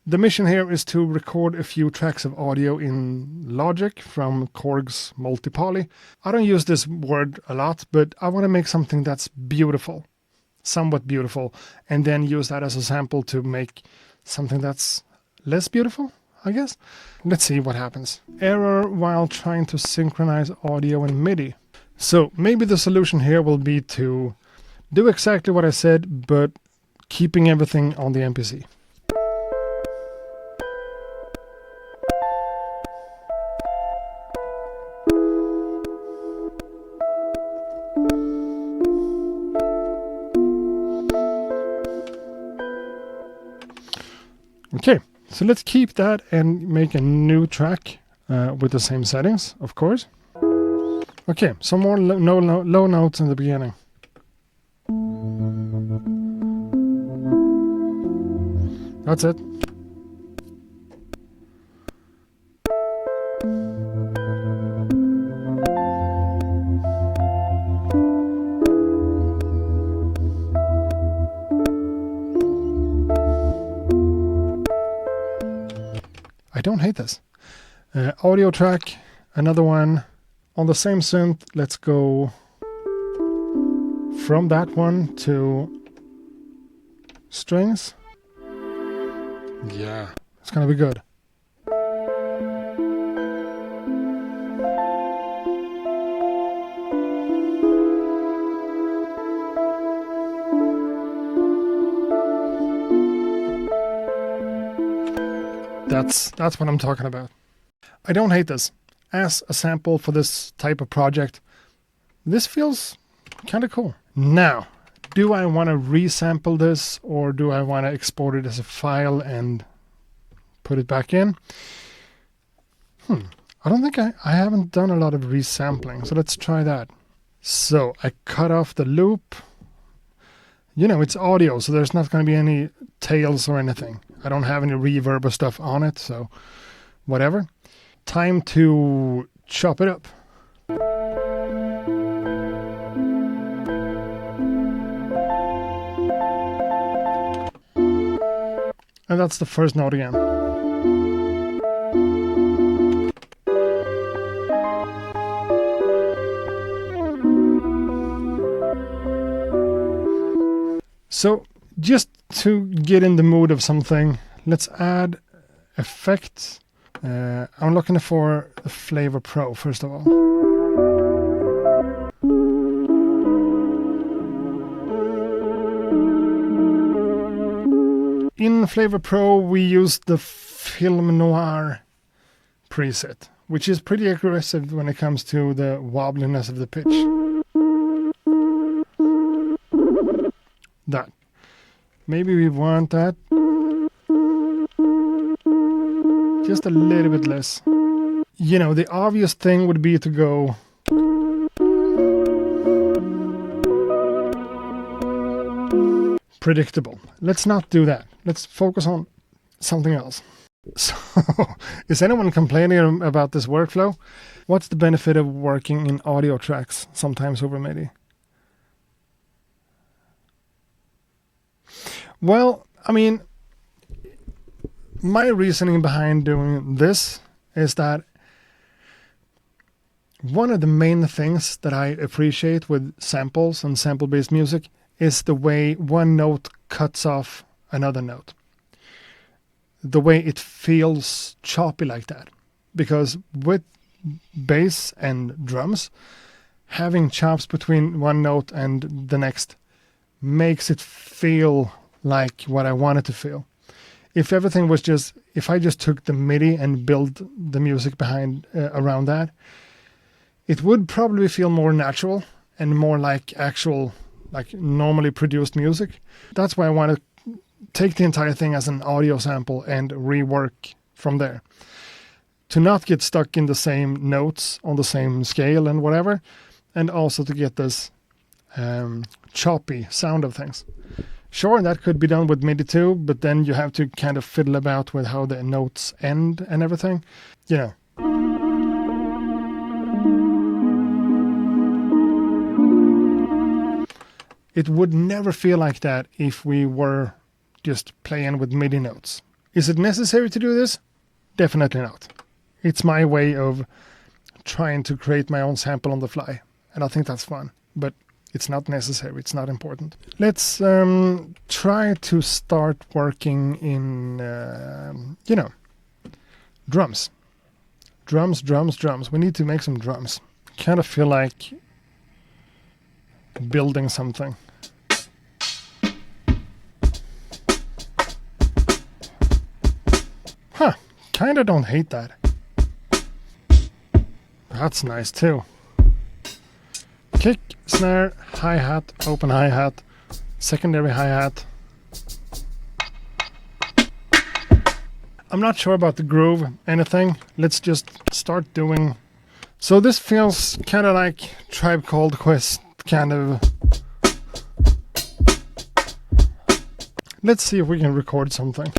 The mission here is to record a few tracks of audio in Logic from Korg's Multipoly. I don't use this word a lot, but I want to make something that's beautiful, somewhat beautiful, and then use that as a sample to make something that's less beautiful, I guess. Let's see what happens. Error while trying to synchronize audio and MIDI. So maybe the solution here will be to do exactly what I said, but keeping everything on the MPC. Okay, so let's keep that and make a new track with the same settings, of course. Okay, some more low notes in the beginning. That's it. I don't hate this. Audio track, another one on the same synth. Let's go from that one to strings. Yeah, it's gonna be good. That's what I'm talking about. I don't hate this. As a sample for this type of project, this feels kind of cool. Now, do I want to resample this, or do I want to export it as a file and put it back in? I don't think I haven't done a lot of resampling, so let's try that. So I cut off the loop. You know, it's audio, so there's not going to be any tails or anything. I don't have any reverb or stuff on it, so whatever. Time to chop it up. And that's the first note again. So just to get in the mood of something, let's add effects. I'm looking for the Flavor Pro first of all. In Flavor Pro we use the Film Noir preset, which is pretty aggressive when it comes to the wobbliness of the pitch. That. Maybe we want that just a little bit less. You know, the obvious thing would be to go predictable. Let's not do that. Let's focus on something else. So, is anyone complaining about this workflow? What's the benefit of working in audio tracks sometimes over MIDI? Well, I mean, my reasoning behind doing this is that one of the main things that I appreciate with samples and sample-based music is the way one note cuts off another note. The way it feels choppy like that. Because with bass and drums, having chops between one note and the next makes it feel like what I want it to feel. If everything was just, if I just took the MIDI and built the music behind around that, it would probably feel more natural and more like actual, like normally produced music. That's why I want to take the entire thing as an audio sample and rework from there. To not get stuck in the same notes on the same scale and whatever, and also to get this choppy sound of things. Sure, that could be done with MIDI too, but then you have to kind of fiddle about with how the notes end and everything. You know. It would never feel like that if we were just playing with MIDI notes. Is it necessary to do this? Definitely not. It's my way of trying to create my own sample on the fly, and I think that's fun, but it's not necessary, it's not important. Let's try to start working in, drums. Drums. We need to make some drums. Kind of feel like building something. Huh, kinda don't hate that. That's nice too. Kick, snare, hi-hat, open hi-hat, secondary hi-hat. I'm not sure about the groove, anything. Let's just start doing. So this feels kind of like Tribe Called Quest, kind of. Let's see if we can record something.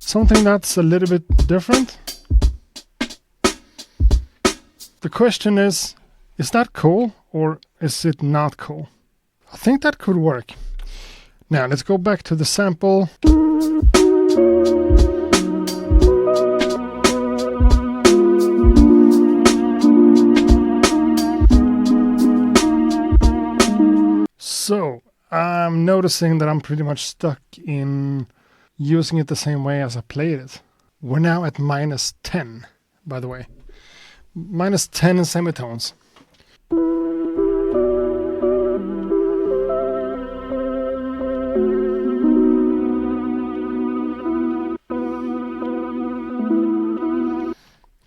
Something that's a little bit different. The question is that cool or is it not cool? I think that could work. Now let's go back to the sample. So I'm noticing that I'm pretty much stuck in using it the same way as I played it. We're now at -10, by the way. -10 in semitones.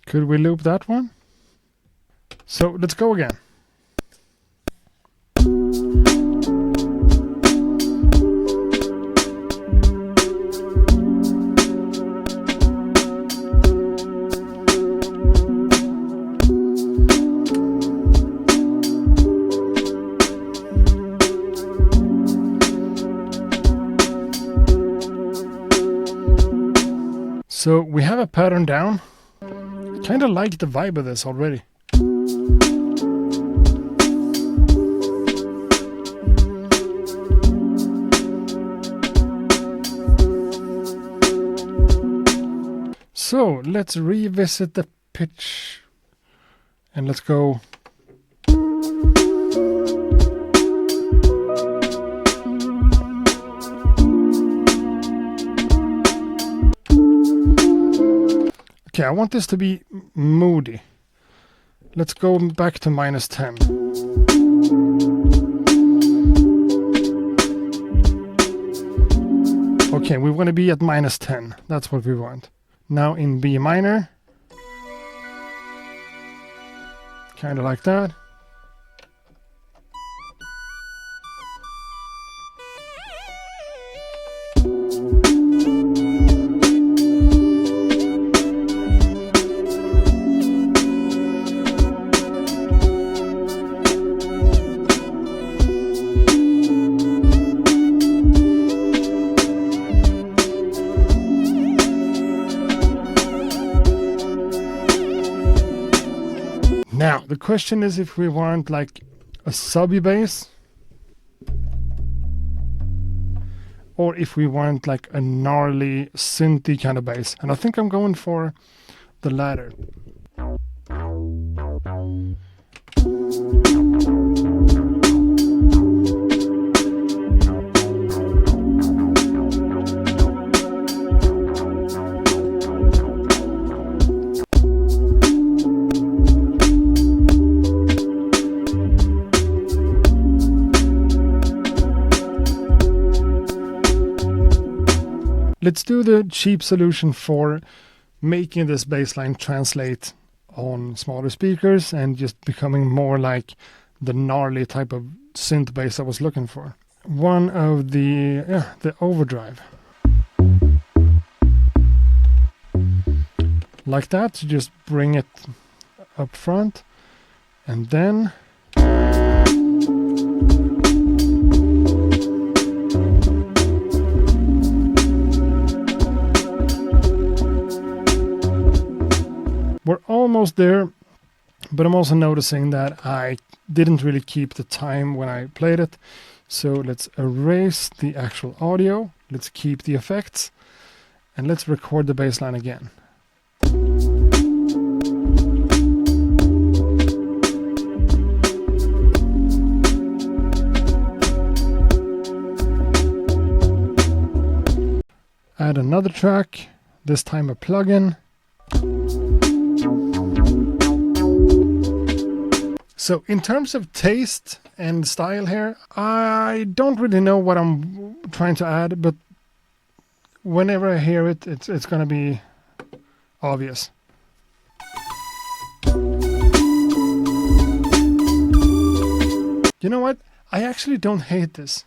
Could we loop that one? So let's go again. So we have a pattern down. I kind of like the vibe of this already. So let's revisit the pitch and let's go. Okay, I want this to be moody. Let's go back to -10. Okay, we want to be at -10. That's what we want. Now in B minor. Kind of like that. Now, the question is if we want like a subby bass or if we want like a gnarly synthy kind of bass. And I think I'm going for the latter. Let's do the cheap solution for making this bassline translate on smaller speakers and just becoming more like the gnarly type of synth bass I was looking for. One of the overdrive. Like that, to just bring it up front and then We're almost there, but I'm also noticing that I didn't really keep the time when I played it. So let's erase the actual audio. Let's keep the effects. And let's record the bass line again. Add another track, this time a plugin. So in terms of taste and style here, I don't really know what I'm trying to add, but whenever I hear it, it's going to be obvious. You know what? I actually don't hate this.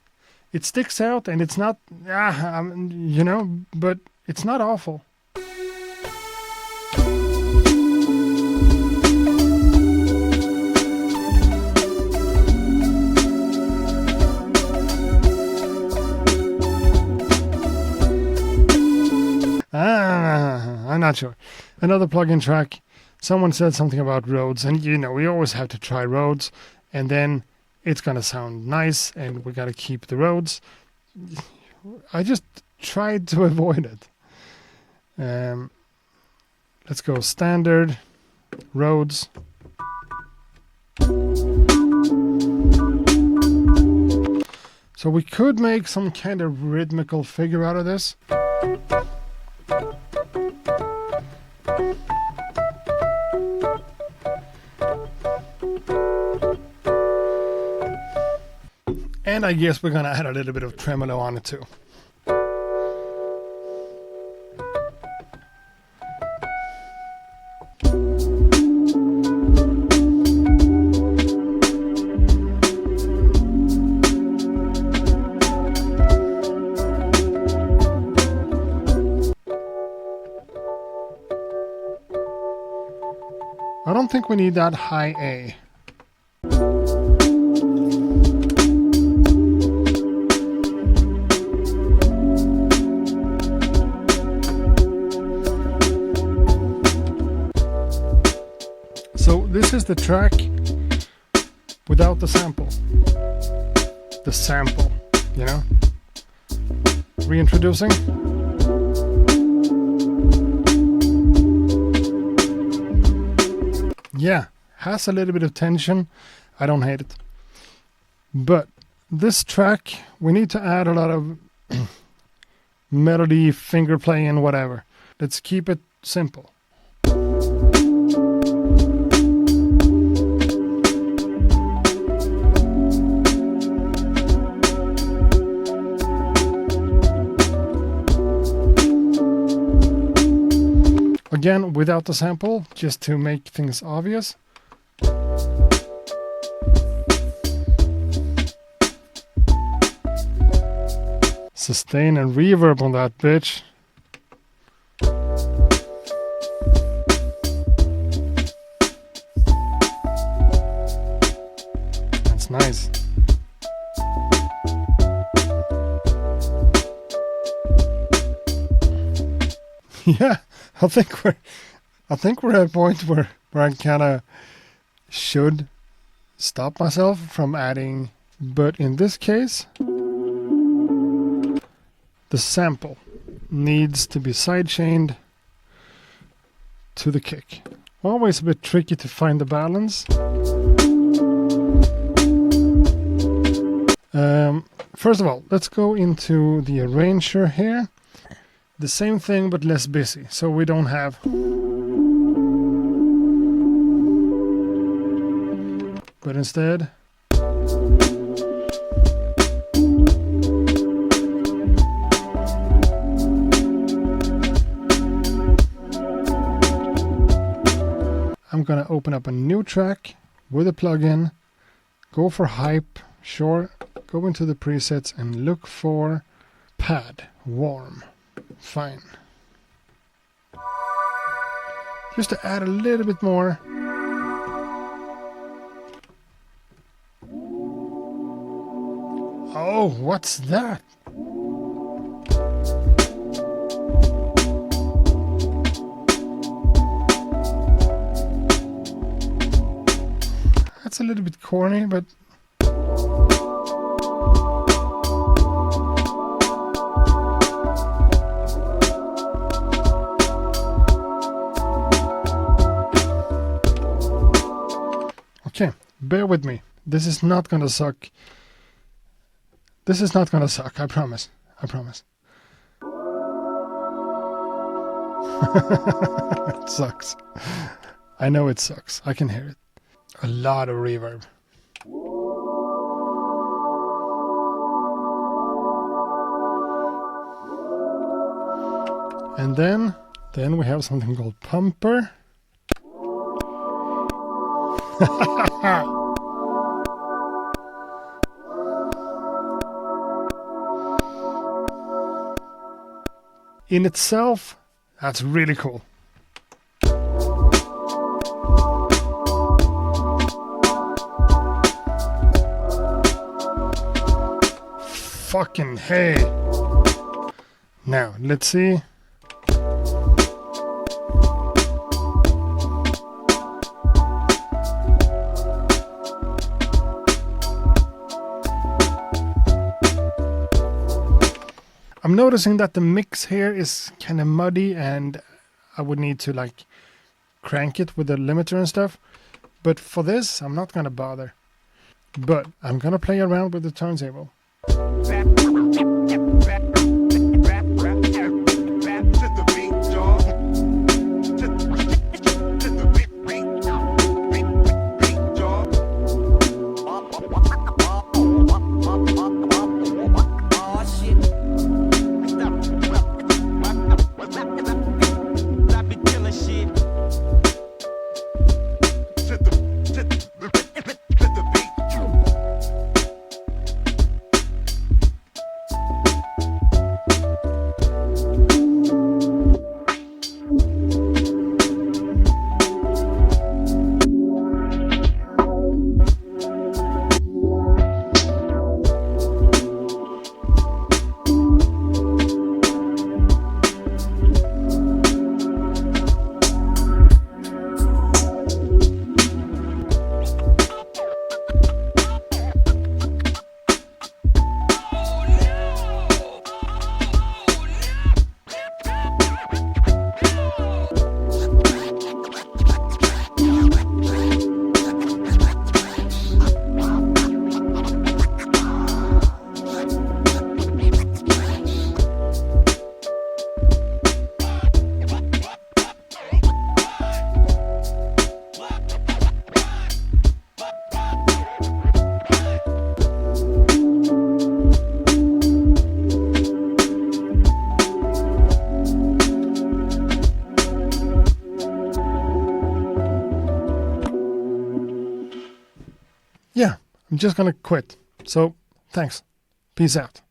It sticks out and it's not, but it's not awful. I'm not sure. Another plugin track. Someone said something about Rhodes, and we always have to try Rhodes, and then it's gonna sound nice, and we gotta keep the Rhodes. I just tried to avoid it. Let's go standard, Rhodes. So we could make some kind of rhythmical figure out of this. And I guess we're gonna add a little bit of tremolo on it too. I don't think we need that high A. So this is the track without the sample. The sample, Reintroducing. Yeah, has a little bit of tension. I don't hate it. But this track, we need to add a lot of melody, finger playing, whatever. Let's keep it simple. Again, without the sample, just to make things obvious. Sustain and reverb on that bitch. That's nice. Yeah. I think we're at a point where I kind of should stop myself from adding, but in this case, the sample needs to be sidechained to the kick. Always a bit tricky to find the balance. First of all, let's go into the arranger here. The same thing but less busy, so we don't have. But instead, I'm gonna open up a new track with a plugin, go for hype, sure, go into the presets and look for pad, warm. Fine. Just to add a little bit more. Oh, what's that? That's a little bit corny, but okay, bear with me. This is not gonna suck. This is not gonna suck, I promise. I promise. It sucks. I know it sucks. I can hear it. A lot of reverb. And then we have something called pumper. In itself, that's really cool. Fucking hey. Now, let's see. I'm noticing that the mix here is kind of muddy and I would need to like crank it with the limiter and stuff. But for this, I'm not gonna bother. But I'm gonna play around with the turntable. Yeah, I'm just gonna quit. So, thanks. Peace out.